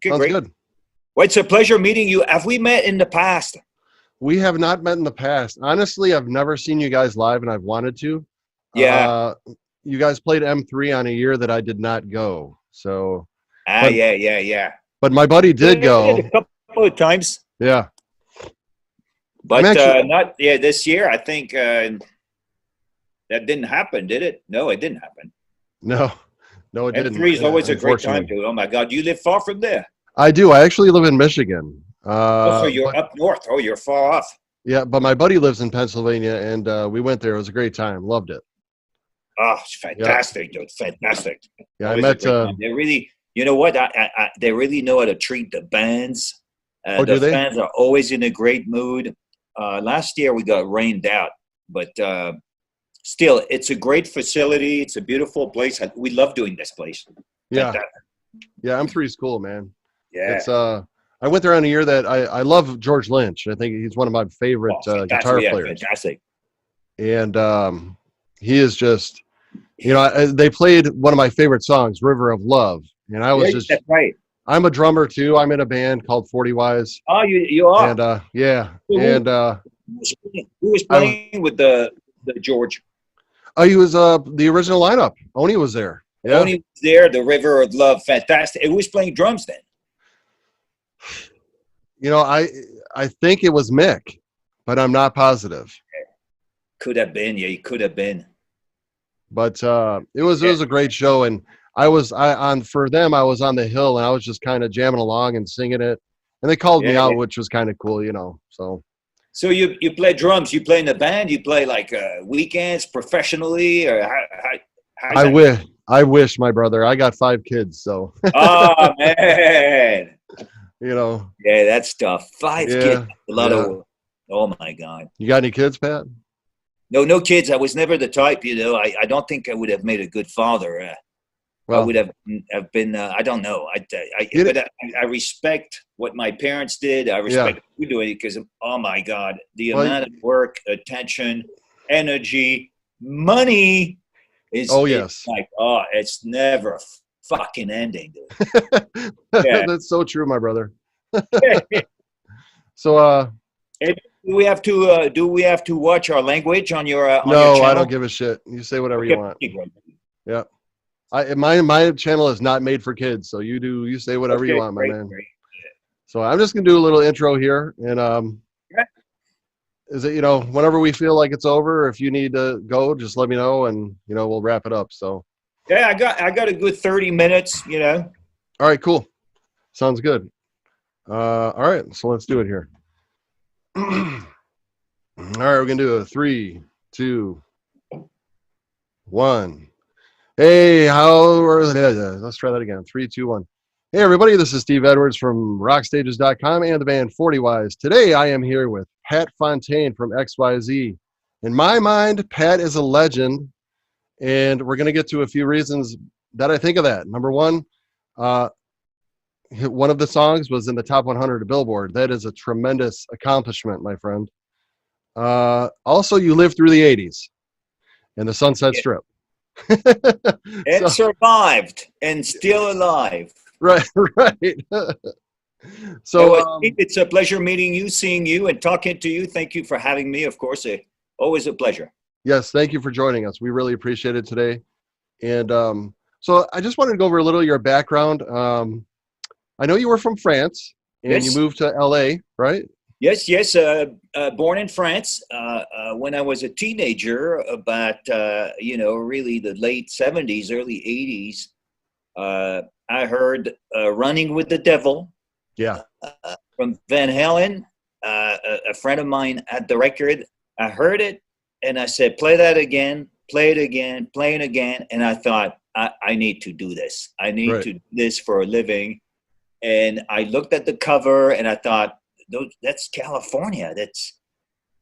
Okay, Sounds great. good. Well, it's a pleasure meeting you. Have we met in the past? We have not met in the past. Honestly, I've never seen you guys live, and I've wanted to. Yeah. Uh, you guys played M3 on a year that I did not go. So, Ah, but yeah, yeah, yeah. but my buddy did Yeah, I did a go. couple of times, Yeah, I'm but actually not yeah this year. I think that didn't happen, did it? No, it didn't happen. no, no, it didn't. M3 is always a great time, Unfortunately, dude. Oh my God, you live far from there. I do. I actually live in Michigan. Also, you're But up north. Oh, you're far off. yeah, but my buddy lives in Pennsylvania, and we went there. It was a great time. Loved it. Oh, it's Yeah, fantastic, dude. Fantastic. yeah. I Always a met. great time. They really, you know what? They really know how to treat the bands. Oh, The do they? fans are always in a great mood. Last year we got rained out, but still, it's a great facility. It's a beautiful place. We love doing this place. Yeah, Fantastic. yeah. M3 is cool, man. Yeah. It's I went there on a year that I love George Lynch. I think he's one of my favorite Oh, fantastic. guitar Yeah, players, fantastic. and he is just they played one of my favorite songs, River of Love, and I Yeah, was just that's right. I'm a drummer too. I'm in a band called 40 Wise, Oh, you are. and yeah, Who, and who was I was playing with the George? he was the original lineup. Oni was there. Yeah, Only was there. The River of Love. Fantastic. Who was playing drums then? I think it was Mick, but I'm not positive. Could have been. Yeah, he could have been. But it was a great show, and for them I was on the hill, and I was just kind of jamming along and singing it, and they called me Yeah, out, yeah. which was kind of cool, So So you play drums? You play in the band? You play like weekends professionally, or how's I that? wish I wish my brother. I got 5 kids, so Oh man, you know. yeah, that's tough. 5 kids, Yeah, a lot yeah. of. Oh my God. You got any kids, Pat? No, no kids. I was never the type. I don't think I would have made a good father. I Well, would have been. I don't know. you But I respect what my parents did. I yeah. respect you doing it because oh my God, the Well, amount of work, attention, energy, money is oh it's yes. like it's never fucking ending, dude. Yeah. That's so true, my brother. So And do we have to watch our language on your no, I don't channel? give a shit. You say whatever you Okay, want. great. Yeah. My channel is not made for kids, so you say whatever you Okay, want, my great, man. great. So I'm just gonna do a little intro here, and Yeah. is it whenever we feel like it's over, if you need to go, just let me know, and we'll wrap it up. So Yeah, I got a good 30 minutes. all right, cool, sounds good. All right, so let's do it here. All right, we're gonna do a 3, 2, 1. Hey, let's try that again. 3, 2, 1. Hey, everybody, this is Steve Edwards from rockstages.com and the band 40 Wise. Today, I am here with Pat Fontaine from XYZ. In my mind, Pat is a legend, and we're going to get to a few reasons that I think of that. Number one, one of the songs was in the top 100 of Billboard. That is a tremendous accomplishment, my friend. Also, you lived through the 80s and the Sunset Yeah. Strip. And So, survived and still alive. right, right. So, So, Steve, it's a pleasure meeting you, seeing you, and talking to you. Thank you for having me. Of course, always a pleasure. yes, thank you for joining us. We really appreciate it today. And so I just wanted to go over a little of your background. I know you were from France and you Yes, moved to LA, right? yes, yes. Born in France. When I was a teenager, about really the late '70s, early '80s, I heard "Running with the Devil" Yeah. from Van Halen. A friend of mine had the record. I heard it, and I said, "Play that again, play it again, play it again." And I thought, I need to do this. I need Right. to do this for a living. And I looked at the cover, and I thought, that's California.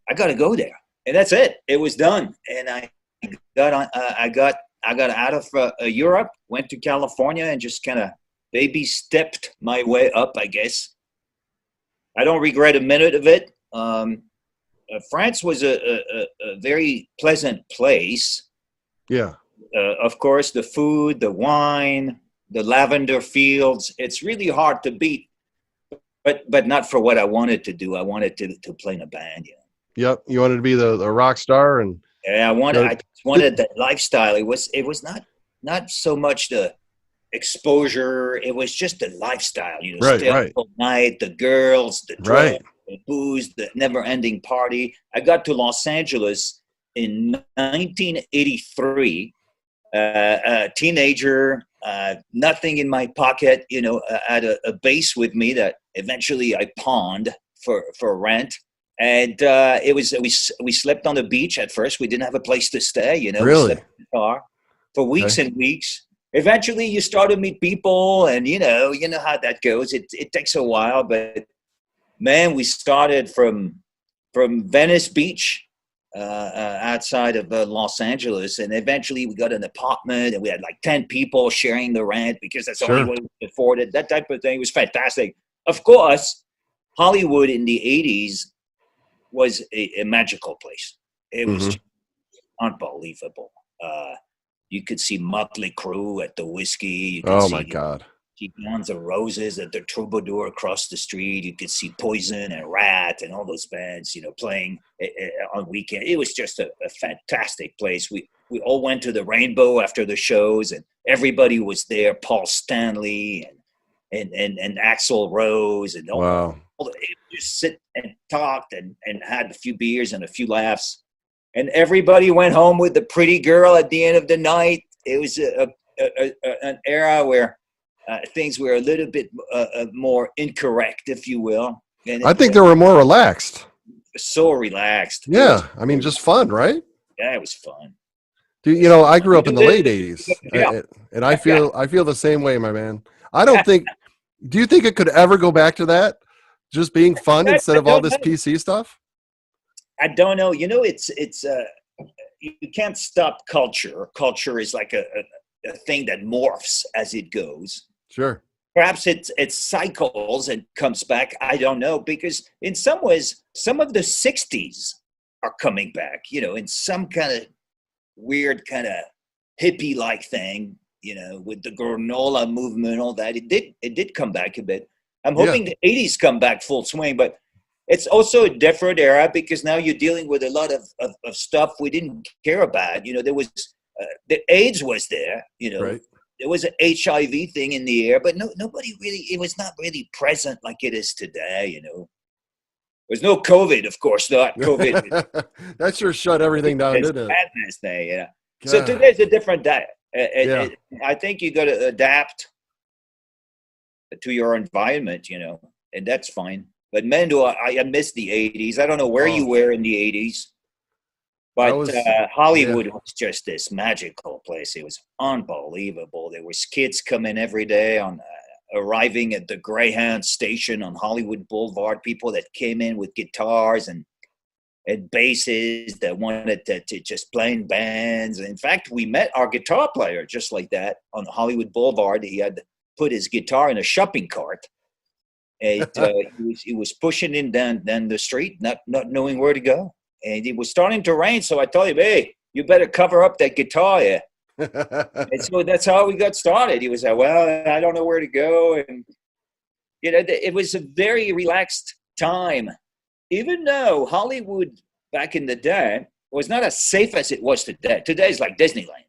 I got to go there. And that's it. It was done. And I got on. I got out of Europe, went to California, and just kind of baby stepped my way up, I guess. I don't regret a minute of it. France was a very pleasant place. Yeah. Of course, the food, the wine, the lavender fields. It's really hard to beat, but not for what I wanted to do. I wanted to play in a band. Yep. You wanted to be the rock star, and Yeah, I just wanted that lifestyle. It was not so much the exposure. It was just the lifestyle. right, Stay up right, all night, the girls, the drugs, right. the booze, the never-ending party. I got to Los Angeles in 1983. A teenager, nothing in my pocket. I had a bass with me that eventually I pawned for rent. And we slept on the beach at first. We didn't have a place to stay. We Really? slept in the car for weeks Okay. and weeks. Eventually, you start to meet people, and you know how that goes. It takes a while, but man, we started from Venice Beach, outside of Los Angeles, and eventually we got an apartment, and we had like 10 people sharing the rent because that's the only Sure. way we could afford it. That type of thing was fantastic. Of course, Hollywood in the 80s was a magical place. It was Hmm. just unbelievable. You could see Motley Crue at the Whiskey. You could Oh my see God. Guns N' Roses at the Troubadour across the street. You could see Poison and Rat and all those bands, playing on weekend. It was just a fantastic place. We all went to the Rainbow after the shows, and everybody was there. Paul Stanley and Axl Rose and Wow. just sit and talked and had a few beers and a few laughs. And everybody went home with the pretty girl at the end of the night. It was an era where things were a little bit more incorrect, if you will. And I it think was they were more relaxed. so relaxed. It was, Yeah. I mean, just fun, right? yeah, it was fun. Dude, I grew up in the late '80s, Yeah, and I yeah. feel the same way, my man. I don't think. Do you think it could ever go back to that? Just being fun I instead of all don't this know. PC stuff? I don't know. It's you can't stop culture. Culture is like a thing that morphs as it goes. Sure. Perhaps it cycles and comes back. I don't know, because in some ways, some of the '60s are coming back. In some kind of weird kind of hippie like thing. With the granola movement, all that. It did come back a bit. I'm Yeah. hoping the '80s come back full swing, but it's also a different era because now you're dealing with a lot of stuff we didn't care about. There was the AIDS was there. Right. There was an HIV thing in the air, but nobody really. It was not really present like it is today. There's no COVID, of course not. COVID That sure shut everything down, is didn't it? madness day. So God. today's a different day. Yeah. I think you got to adapt to your environment, and that's fine. But man, do I miss the '80s. I don't know where you Oh, were in the '80s, I but was. Yeah. Hollywood was just this magical place. It was unbelievable. There was kids coming every day arriving at the Greyhound station on Hollywood Boulevard. People that came in with guitars and basses that wanted to just play in bands. In fact, we met our guitar player just like that on Hollywood Boulevard. He had put his guitar in a shopping cart. He was pushing in down the street, not knowing where to go. And it was starting to rain, so I told him, hey, you better cover up that guitar here. And so that's how we got started. He was like, well, I don't know where to go. And, it was a very relaxed time. Even though Hollywood back in the day was not as safe as it was today. Today is like Disneyland.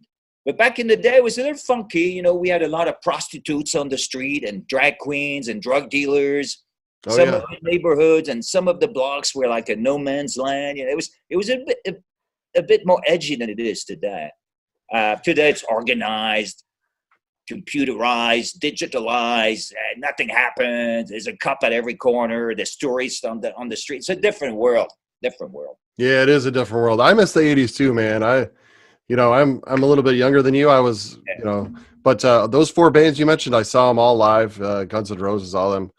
But back in the day, it was a little funky. We had a lot of prostitutes on the street and drag queens and drug dealers. Oh Some yeah. of the neighborhoods and some of the blocks were like a no man's land. It was a bit more edgy than it is today. Today it's organized, computerized, digitalized. Nothing happens. There's a cop at every corner. There's tourists on the street. It's a different world. Different world. Yeah, it is a different world. I miss the '80s too, man. I'm a little bit younger than you. I was, but those four bands you mentioned, I saw them all live. Guns N' Roses, all of them.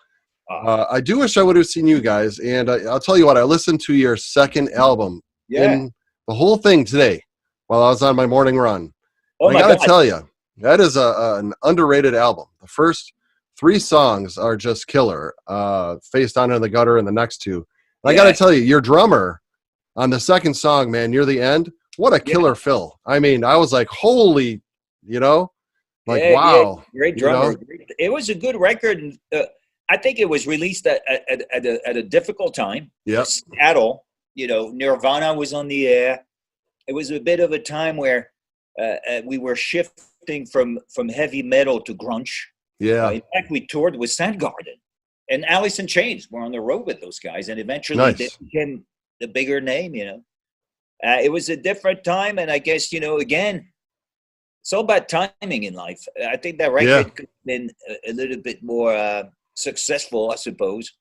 I do wish I would have seen you guys. And I'll tell you what, I listened to your second album Yeah. in the whole thing today while I was on my morning run. Oh I my got to God. tell you, that is an underrated album. The first three songs are just killer. Face Down in the Gutter and the next two. And I got to tell you, your drummer on the second song, man, near the end, what a killer fill. I mean, I was like, holy, Like, Yeah, yeah, wow, great you drummer. know? It was a good record. And, I think it was released at a difficult time. Yep. Seattle, Nirvana was on the air. It was a bit of a time where we were shifting from heavy metal to grunge. Yeah. In fact, we toured with Soundgarden and Alice in Chains. We're on the road with those guys, and eventually they Nice. became the bigger name. It was a different time, and I guess again, it's all about timing in life. I think that Yeah. record could have been a little bit more successful, I suppose,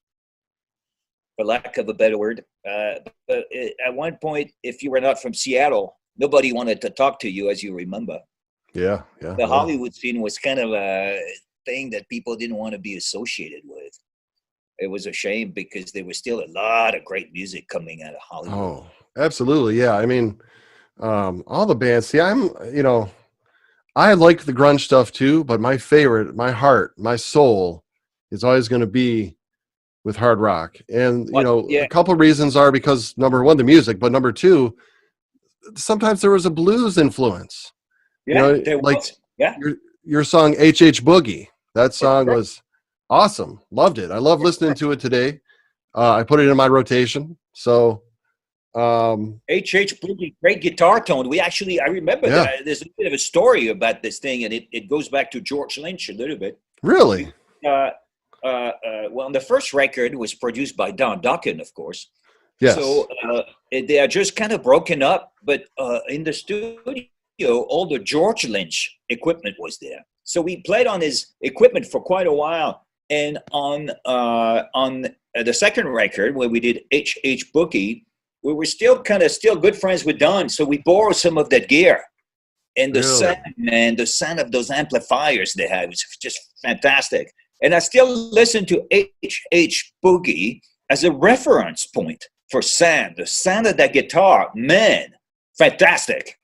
for lack of a better word. But at one point, if you were not from Seattle, nobody wanted to talk to you, as you remember. Yeah. Yeah. The Well, Hollywood scene was kind of a thing that people didn't want to be associated with. It was a shame because there was still a lot of great music coming out of Hollywood. oh, absolutely. Yeah. I mean, all the bands. See, I like the grunge stuff too, but my favorite, my heart, my soul is always going to be with hard rock. And, What? a Yeah, couple of reasons are because number one, the music, but number two, sometimes there was a blues influence, yeah, there like was. Yeah, your song H Boogie. That for song sure. was awesome. Loved it. I love listening to it today. I put it in my rotation. So, H Boogie, great guitar tone. I remember yeah, that. There's a bit of a story about this thing, and it goes back to George Lynch a little bit. really. Uh, well, the first record was produced by Don Dokken, of course. Yes. So they are just kind of broken up, but in the studio, all the George Lynch equipment was there. So we played on his equipment for quite a while. And on the second record, where we did H Boogie, we were still good friends with Don. So we borrowed some of that gear. And the Really. sound, man, the sound of those amplifiers they had was just fantastic. And I still listen to H Boogie as a reference point for sound. The sound of that guitar, man, fantastic.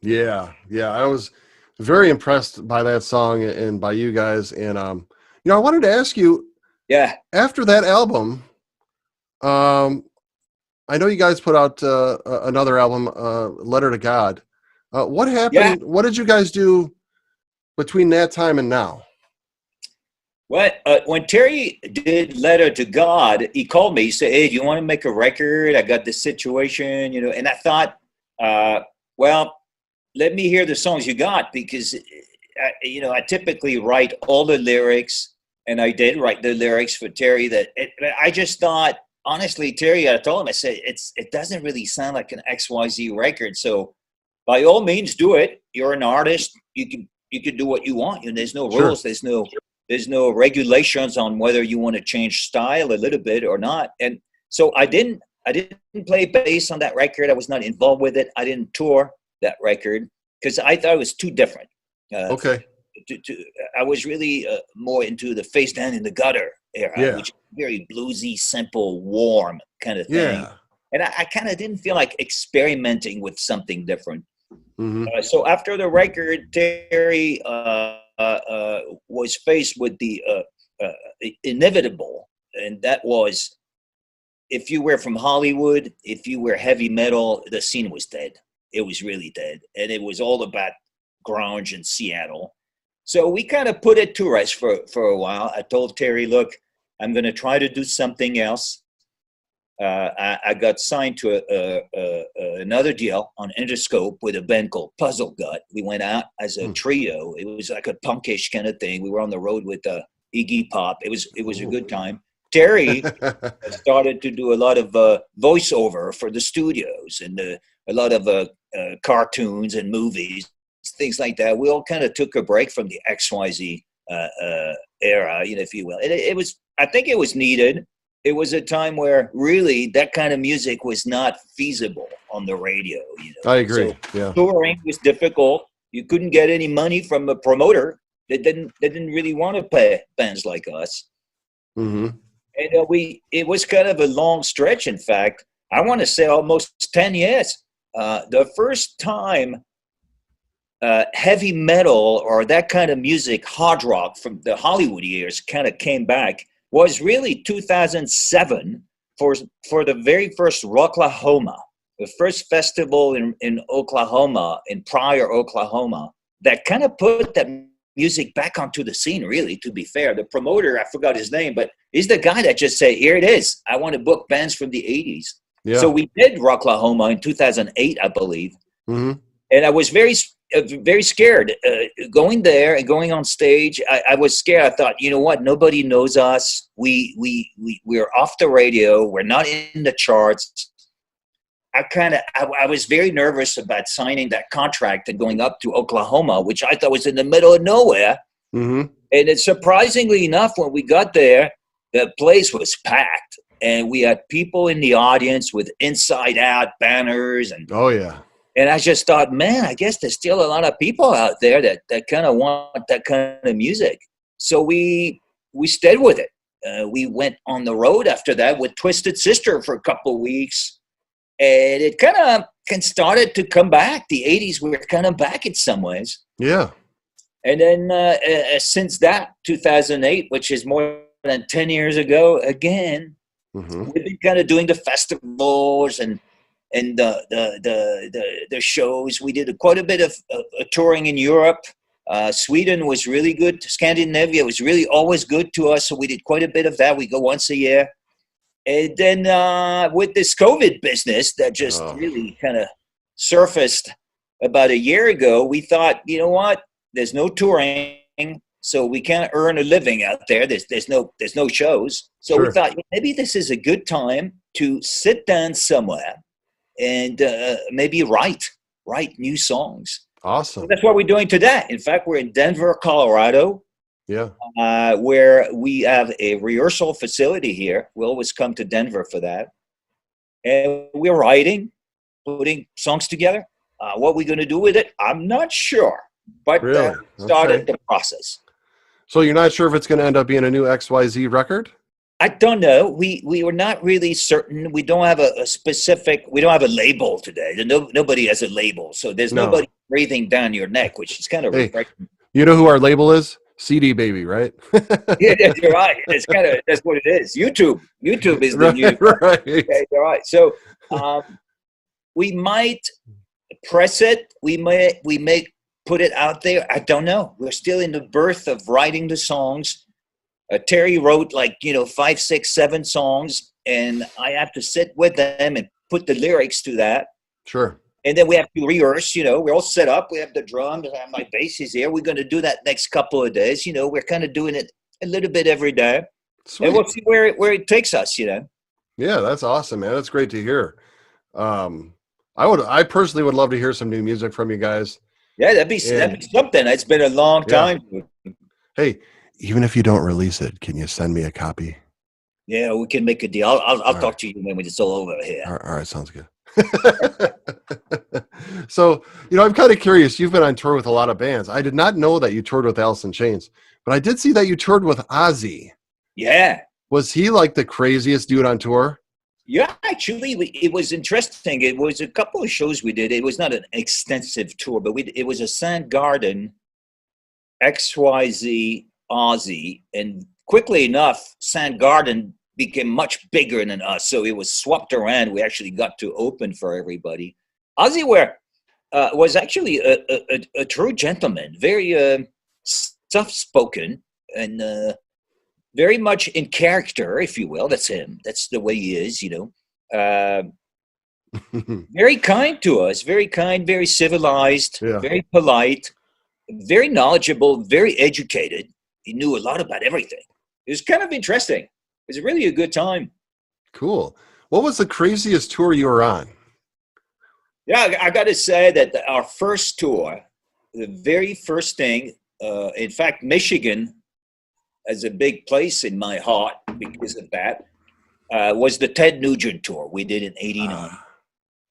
Yeah. Yeah. I was very impressed by that song and by you guys. And, I wanted to ask you Yeah, after that album, um, I know you guys put out another album, Letter to God. What yeah. happened? What did you guys do between that time and now? When Terry did Letter to God, he called me. He said, "Hey, do you want to make a record? I got this situation, And I thought, well, let me hear the songs you got because, I typically write all the lyrics, and I did write the lyrics for Terry. I just thought, honestly, Terry, I told him, I said, it doesn't really sound like an XYZ record. So, by all means, do it. You're an artist. You can do what you want. There's no Sure. rules. There's no regulations on whether you want to change style a little bit or not. And so I didn't play bass on that record. I was not involved with it. I didn't tour that record because I thought it was too different. Uh, Okay. I was really more into the Face Down in the Gutter era, Yeah. which is very bluesy, simple, warm kind of thing. Yeah. And I kind of didn't feel like experimenting with something different. Hmm. So after the record, Terry was faced with the inevitable, and that was if you were from Hollywood, if you were heavy metal, the scene was dead. It was really dead, and it was all about grunge in Seattle. So we kind of put it to rest for a while. I told Terry, "Look, I'm going to try to do something else." I got signed to another deal on Interscope with a band called Puzzle Gut. We went out as a trio. It was like a punkish kind of thing. We were on the road with Iggy Pop. It was a good time. Terry started to do a lot of voiceover for the studios and a lot of cartoons and movies, things like that. We all kind of took a break from the XYZ era, if you will. It was, I think it was needed. It was a time where really that kind of music was not feasible on the radio. I agree. So Yeah. touring was difficult. You couldn't get any money from a promoter. They didn't really want to pay bands like us. Hmm. And it was kind of a long stretch. In fact, I want to say almost 10 years. The first time heavy metal or that kind of music, hard rock from the Hollywood years kind of came back was really 2007 for the very first Rocklahoma, the first festival in Oklahoma, in Pryor, Oklahoma, that kind of put that music back onto the scene, really, to be fair. The promoter, I forgot his name, but he's the guy that just said, here it is. I want to book bands from the 80s. Yeah. So we did Rocklahoma in 2008, I believe. Mm-hmm. And I was very scared going there and going on stage. I was scared. I thought, you know what? Nobody knows us. We're off the radio. We're not in the charts. I was very nervous about signing that contract and going up to Oklahoma, which I thought was in the middle of nowhere. Mm-hmm. And it's surprisingly enough, when we got there, the place was packed, and we had people in the audience with Inside Out banners. Oh, yeah. And I just thought, man, I guess there's still a lot of people out there that kind of want that kind of music. So we stayed with it. We went on the road after that with Twisted Sister for a couple of weeks. And it kind of started to come back. The 80s were kind of back in some ways. Yeah. And then since that, 2008, which is more than 10 years ago, again, Mm-hmm. we've been kind of doing the festivals and the shows. We did quite a bit of touring in Europe. Sweden was really good. Scandinavia was really always good to us, so we did quite a bit of that. We go once a year. And then with this COVID business that just really kind of surfaced about a year ago, we thought, you know what? There's no touring, so we can't earn a living out there. There's no shows. So Sure. we thought maybe this is a good time to sit down somewhere and maybe write new songs. Awesome. So that's what we're doing today. In fact, we're in Denver, Colorado. Yeah. Where we have a rehearsal facility here. We always come to Denver for that. And we're writing, putting songs together. What we're going to do with it, I'm not sure. But Really? started the process. So you're not sure if it's going to end up being a new XYZ record? I don't know. We were not really certain. We don't have a specific, we don't have a label today. Nobody has a label. So there's nobody breathing down your neck, which is kind of refreshing. You know who our label is? CD Baby, right? Yeah, you're right. It's kind of, that's what it is. YouTube is the new. Right. Okay, all right. So we might press it. We may put it out there. I don't know. We're still in the birth of writing the songs. Terry wrote 5, 6, 7 songs, and I have to sit with them and put the lyrics to that. Sure. And then we have to rehearse, we're all set up. We have the drums, I have my bass is here. We're going to do that next couple of days. We're kind of doing it a little bit every day. Sweet. And we'll see where it takes us, Yeah, that's awesome, man. That's great to hear. I personally would love to hear some new music from you guys. Yeah, that'd be something. It's been a long time. Hey, even if you don't release it, can you send me a copy? Yeah, we can make a deal. I'll talk to you when it's all over here. All right, sounds good. So, I'm kind of curious. You've been on tour with a lot of bands. I did not know that you toured with Alice in Chains, but I did see that you toured with Ozzy. Yeah. Was he like the craziest dude on tour? Yeah, actually, it was interesting. It was a couple of shows we did. It was not an extensive tour, but it was a Soundgarden, XYZ, Ozzy, and quickly enough, Soundgarden became much bigger than us, so it was swapped around. We actually got to open for everybody. Ozzy was actually a true gentleman, very soft-spoken, and very much in character, if you will. That's him. That's the way he is, Very kind to us, very kind, very civilized, very polite, very knowledgeable, very educated. He knew a lot about everything. It was kind of interesting. It was really a good time. Cool. What was the craziest tour you were on? Yeah, I got to say that our first tour, the very first thing, in fact, Michigan as a big place in my heart because of that, was the Ted Nugent tour we did in '89.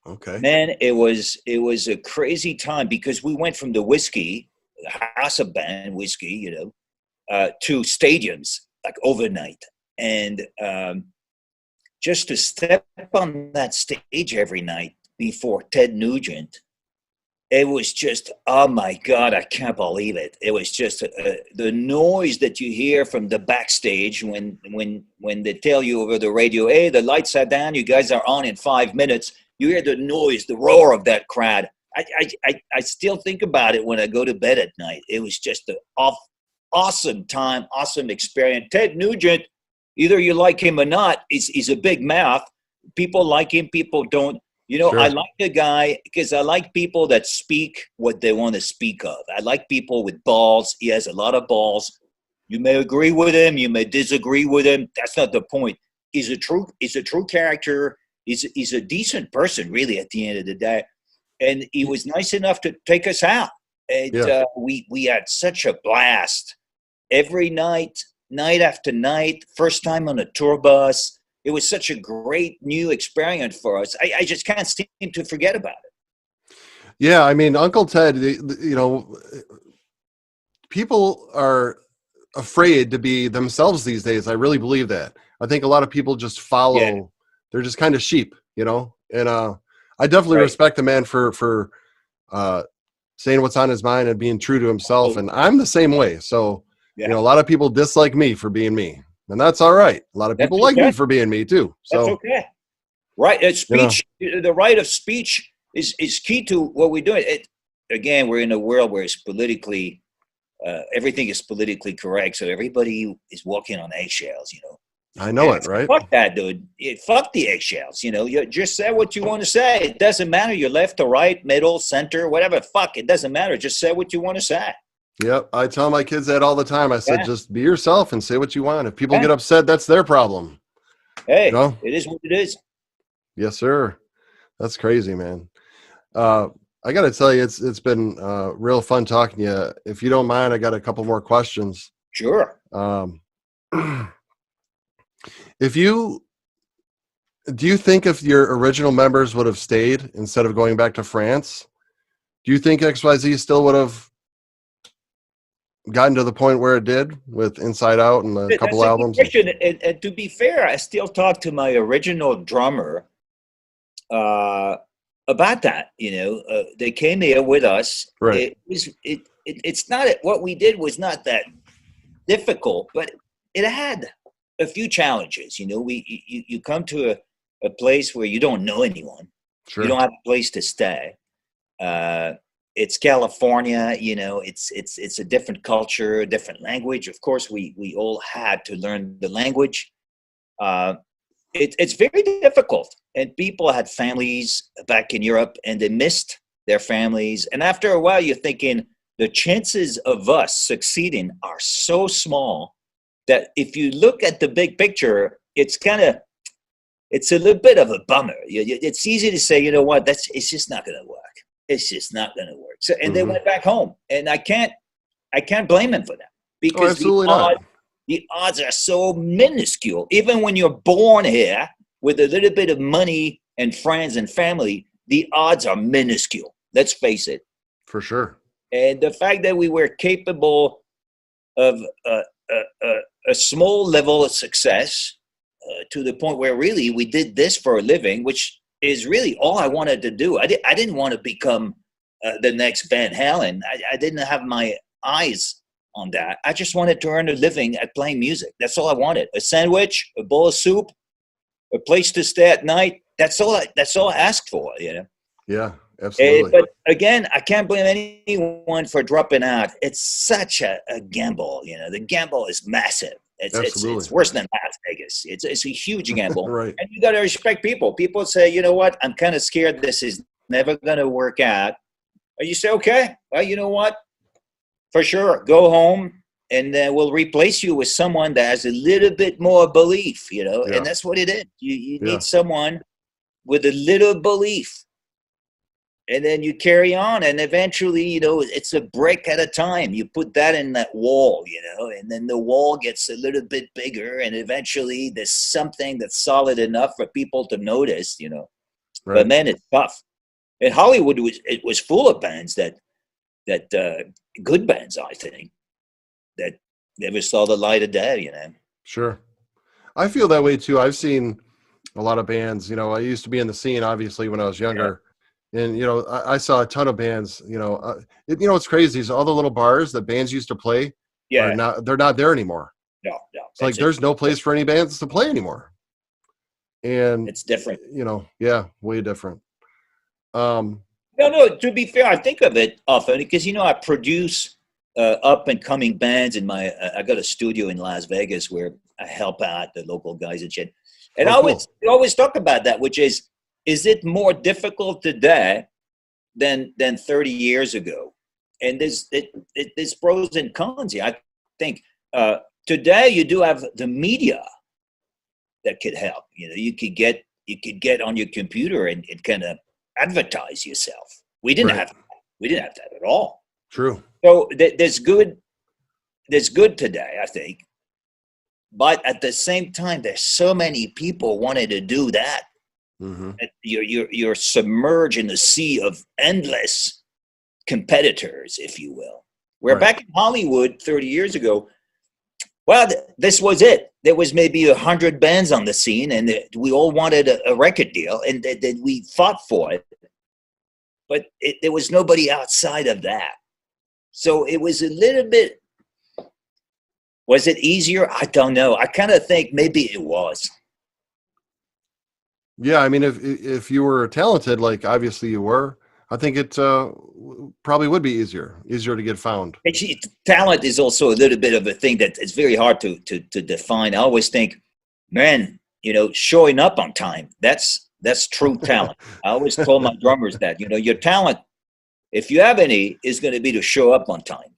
Okay. Man, it was a crazy time because we went from the whiskey, the house of band whiskey, to stadiums like overnight. And just to step on that stage every night before Ted Nugent, it was just, oh my God, I can't believe it. It was just the noise that you hear from the backstage when they tell you over the radio, hey, the lights are down, you guys are on in 5 minutes. You hear the noise, the roar of that crowd. I still think about it when I go to bed at night. It was just an awesome time, awesome experience. Ted Nugent, either you like him or not, he's a big mouth. People like him, people don't. You know, I Sure. like the guy because I like people that speak what they want to speak of. I like people with balls. He has a lot of balls. You may agree with him, you may disagree with him. That's not the point. He's a true character. He's a decent person, really, at the end of the day. And he was nice enough to take us out. And Yeah. we had such a blast every night, night after night. First time on a tour bus. It was such a great new experience for us. I just can't seem to forget about it. Yeah. I mean, Uncle Ted, you know, people are afraid to be themselves these days. I really believe that. I think a lot of people just Yeah, follow. They're just kind of sheep, you know. And I definitely right. respect the man for saying what's on his mind and being true to himself. Oh, And I'm the same way. So you yeah, know, a lot of people dislike me for being me, and that's all right. A lot of that's people like me okay. for being me too. That's So okay. Right. you know, Speech, the right of speech is key to what we're doing. Again, we're in a world where it's politically, everything is politically correct. So everybody is walking on eggshells, you know. I know And it, right? fuck that, dude. Fuck the eggshells. You know, you just say what you want to say. It doesn't matter. You're left or right, middle, center, whatever. Fuck, it doesn't matter. Just say what you want to say. Yep. I tell my kids that all the time. I said, Yeah. just be yourself and say what you want. If people Yeah. get upset, that's their problem. You Hey, know? it is what it is. Yes, sir. That's crazy, man. Uh, I got to tell you, it's been real fun talking to you. If you don't mind, I got a couple more questions. Sure. Um, if you do you think if your original members would have stayed instead of going back to France, do you think XYZ still would have gotten to the point where it did with Inside Out and a That's couple a good albums? question. And to be fair, I still talk to my original drummer uh, about that. You know, they came here with us. Right. It's not what we did was not that difficult, but it had a few challenges. You know, you come to a place where you don't know anyone, you Sure. don't have a place to stay. Uh, it's California, you know. It's a different culture, a different language. Of course, we all had to learn the language. Uh, it's very difficult, and people had families back in Europe, and they missed their families. And after a while, you're thinking the chances of us succeeding are so small that if you look at the big picture, it's a little bit of a bummer. It's easy to say, you know what, it's just not going to work. It's just not going to work. So, and they Hmm. went back home, and I can't blame them for that Oh, because absolutely not. the odds are so minuscule. Even when you're born here with a little bit of money and friends and family, the odds are minuscule. Let's face it. For sure. And the fact that we were capable of a small level of success to the point where really we did this for a living, which is really all I wanted to do. I didn't want to become the next Van Halen. I didn't have my eyes on that. I just wanted to earn a living at playing music. That's all I wanted. A sandwich, a bowl of soup, a place to stay at night. That's all I asked for, you know. Yeah, absolutely. But again, I can't blame anyone for dropping out. It's such a gamble, you know. The gamble is massive. Absolutely. It's worse than Las Vegas. It's a huge gamble, Right. and you got to respect people. People say, you know what, I'm kind of scared this is never going to work out. And you say, okay, well, you know what, for sure, go home, and then we'll replace you with someone that has a little bit more belief, you know. Yeah. And that's what it is. You Yeah. need someone with a little belief, and then you carry on, and eventually, you know, it's a brick at a time. You put that in that wall, you know, and then the wall gets a little bit bigger, and eventually there's something that's solid enough for people to notice, you know. But Right. man, it's tough. And Hollywood was full of bands that good bands, I think, that never saw the light of day, you know. Sure. I feel that way too. I've seen a lot of bands. You know, I used to be in the scene, obviously, when I was Yeah, younger, and you know, I saw a ton of bands. You know, you know, what's crazy is all the little bars that bands used to play are yeah, not. They're not there anymore. no, no, It's like there's no place for any bands to play anymore. And it's different. you know, yeah, way different. Um, No, no. To be fair, I think of it often because I produce up and coming bands in my. I got a studio in Las Vegas where I help out the local guys and shit. And Oh, cool. we always talk about that, which is it more difficult today than 30 years ago? And there's pros and cons. Yeah, I think today you do have the media that could help. You could get on your computer and kind of advertise yourself. We didn't Right. have that at all. True. So there's good today, I think. But at the same time, there's so many people wanting to do that. Mm-hmm. You're submerged in a sea of endless competitors, if you will. Where Right. back in Hollywood 30 years ago, well, this was it. There was maybe 100 bands on the scene, and we all wanted a record deal, and then we fought for it. But there was nobody outside of that. So it was a little bit. Was it easier? I don't know. I kind of think maybe it was. Yeah, I mean, if you were talented, like obviously you were, I think it probably would be easier to get found. Actually, talent is also a little bit of a thing that it's very hard to define. I always think, man, showing up on time, that's true talent. I always told my drummers that, your talent, if you have any, is going to be to show up on time.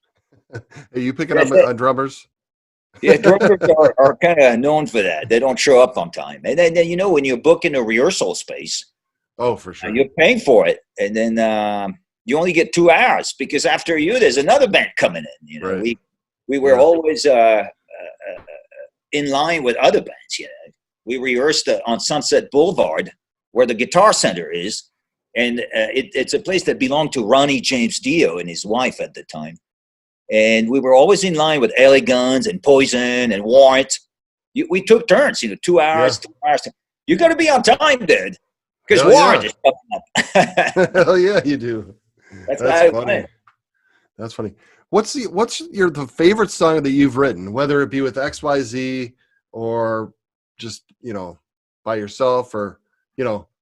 Are you picking up on drummers? Yeah, drummers are kind of known for that. They don't show up on time. And then when you're booking a rehearsal space, Oh, for sure. you're paying for it. And then you only get 2 hours because after you, there's another band coming in. Right. We were always in line with other bands. We rehearsed on Sunset Boulevard where the Guitar Center is. And it's a place that belonged to Ronnie James Dio and his wife at the time. And we were always in line with LA Guns and Poison and Warrant. We took turns, 2 hours, 2 hours. You got to be on time, dude, because Warrant is coming up. Hell yeah, you do. That's funny. That's funny. What's the favorite song that you've written, whether it be with XYZ or just by yourself or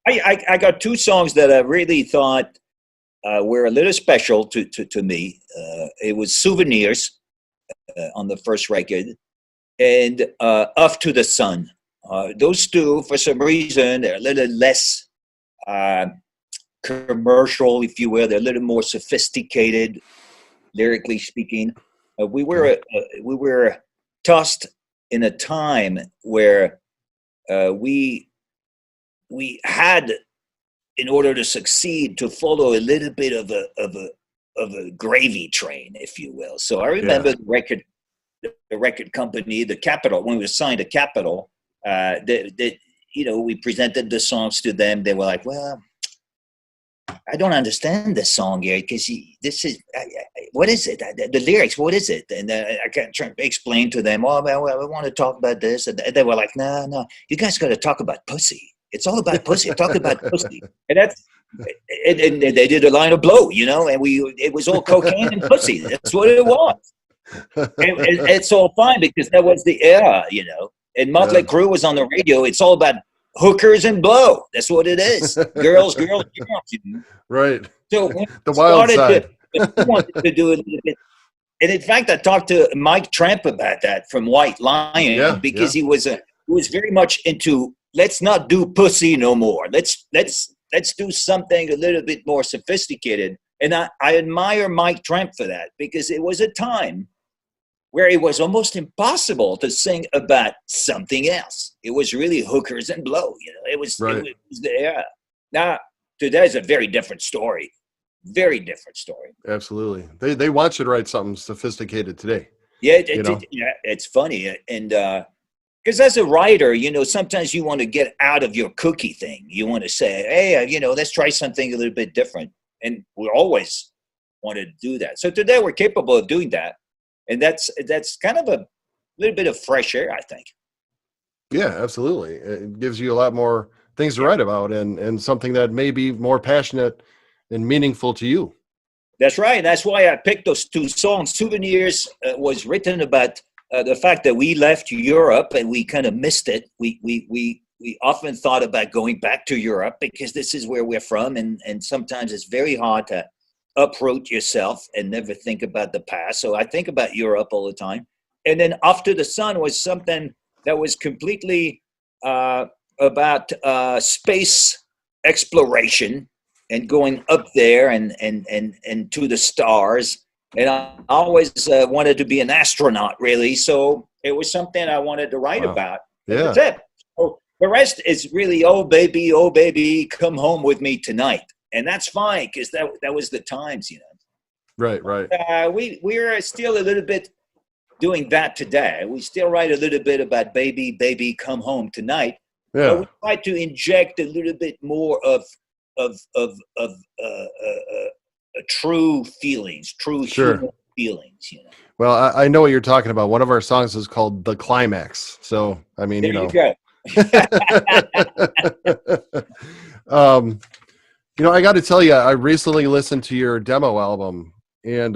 I got 2 songs that I really thought were a little special to me. It was Souvenirs on the first record and Off to the Sun. Those 2, for some reason, they're a little less commercial, if you will. They're a little more sophisticated, lyrically speaking. We were tossed in a time where we had, in order to succeed, to follow a little bit of a gravy train, if you will. So I remember the record company, the Capitol, when we were signed to Capitol, we presented the songs to them. They were like, well, I don't understand this song here because this is, what is it? The lyrics, what is it? And I can't try to explain to them, well, I want to talk about this. And they were like, no, you guys got to talk about pussy. It's all about pussy. Talk about pussy. And and they did a line of Blow, and it was all cocaine and pussy. That's what it was. And it's all fine because that was the era, And Motley Crue was on the radio. It's all about hookers and blow. That's what it is. Girls. Right. So when the wild side. We wanted to do it a little bit. And in fact, I talked to Mike Tramp about that from White Lion because he was very much into, let's not do pussy no more. Let's do something a little bit more sophisticated. And I admire Mike Tramp for that because it was a time where it was almost impossible to sing about something else. It was really hookers and blow. It was the era. Now, today's a very different story. Very different story. Absolutely. They want you to write something sophisticated today. Yeah, it's funny. And because as a writer, sometimes you want to get out of your cookie thing. You want to say, hey, let's try something a little bit different. And we always wanted to do that. So today we're capable of doing that. And that's kind of a little bit of fresh air, I think. Yeah, absolutely. It gives you a lot more things to write about and something that may be more passionate and meaningful to you. That's right. That's why I picked those 2 songs. Souvenirs was written about the fact that we left Europe and we kind of missed it. We we often thought about going back to Europe because this is where we're from, and sometimes it's very hard to uproot yourself and never think about the past. So I think about Europe all the time. And then Off to the Sun was something that was completely about space exploration and going up there and to the stars. And I always wanted to be an astronaut, really. So it was something I wanted to write about. Yeah. That's it. So the rest is really, oh baby, come home with me tonight. And that's fine, because that was the times, you know. Right. We're still a little bit doing that today. We still write a little bit about baby, come home tonight. Yeah. But we try to inject a little bit more of true feelings, true human feelings, you know. Well, I know what you're talking about. One of our songs is called "The Climax." So, I mean, There you know. You go. You know, I got to tell you, I recently listened to your demo album, and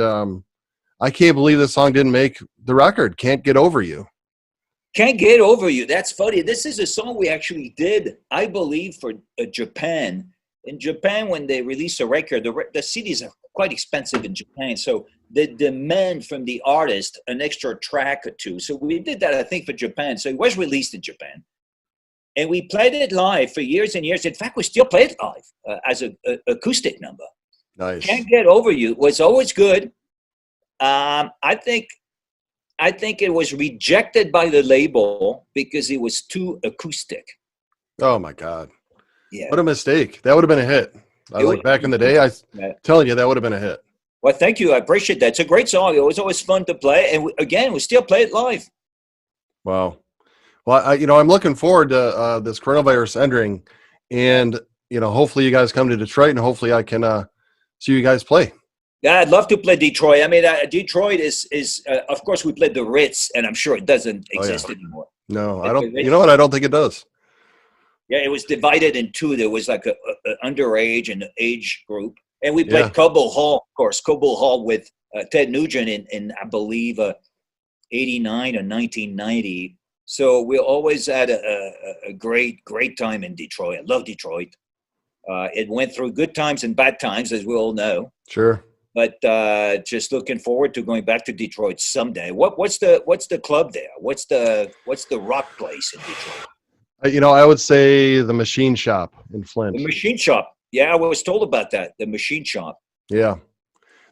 I can't believe this song didn't make the record. "Can't Get Over You." Can't Get Over You. That's funny. This is a song we actually did, I believe, for Japan. In Japan, when they release a record, the CDs are quite expensive in Japan. So they demand from the artist an extra track or two. So we did that, I think, for Japan. So it was released in Japan. And we played it live for years and years. In fact, we still play it live as an acoustic number. Nice. Can't Get Over You was always good. I think it was rejected by the label because it was too acoustic. Oh my God. Yeah. What a mistake. That would have been a hit. Like back in the day, telling you that would have been a hit. Well, thank you. I appreciate that. It's a great song. It was always fun to play. And we still play it live. Wow. Well, I'm looking forward to this coronavirus ending, and, hopefully you guys come to Detroit, and hopefully I can see you guys play. Yeah, I'd love to play Detroit. I mean, Detroit is of course, we played the Ritz, and I'm sure it doesn't exist anymore. No, I don't. You know what? I don't think it does. Yeah, it was divided in two. There was like a underage and an age group. And we played Cobo Hall, of course, Cobo Hall with Ted Nugent in I believe, 89 or 1990. So we always had a great time in Detroit. I love Detroit. It went through good times and bad times, as we all know. Sure. But just looking forward to going back to Detroit someday. What's the club there? What's the rock place in Detroit? I would say the Machine Shop in Flint. The Machine Shop. Yeah, I was told about that. The Machine Shop. Yeah.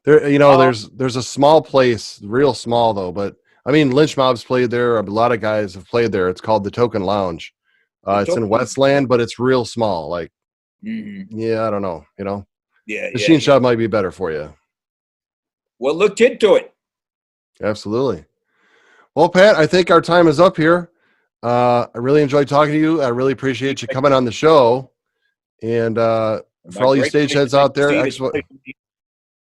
There, there's a small place, real small though, but I mean, Lynch Mob's played there. A lot of guys have played there. It's called the Token Lounge. It's in Westland, but it's real small. Like, yeah, I don't know. Yeah, Machine Shop might be better for you. Well, looked into it. Absolutely. Well, Pat, I think our time is up here. I really enjoyed talking to you. I really appreciate you coming on the show. And for all you stage heads out there,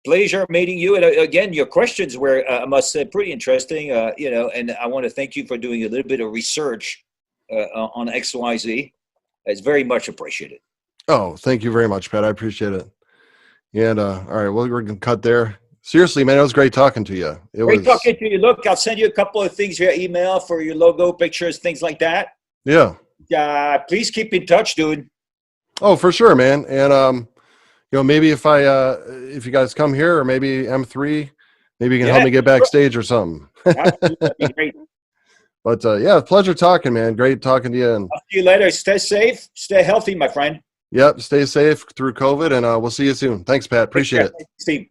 pleasure meeting you. And again, your questions were, I must say, pretty interesting. And I want to thank you for doing a little bit of research on XYZ. It's very much appreciated. Oh, thank you very much, Pat. I appreciate it. And all right, well, we're gonna cut there. Seriously, man, it was great talking to you. Great talking to you. Look, I'll send you a couple of things via email for your logo, pictures, things like that. Yeah. Please keep in touch, dude. Oh, for sure, man. And maybe if you guys come here, or maybe M3, maybe you can help me get backstage or something. Absolutely, that'd be great. But pleasure talking, man. Great talking to you. And I'll see you later. Stay safe. Stay healthy, my friend. Yep. Stay safe through COVID, and we'll see you soon. Thanks, Pat. Appreciate it. Steve.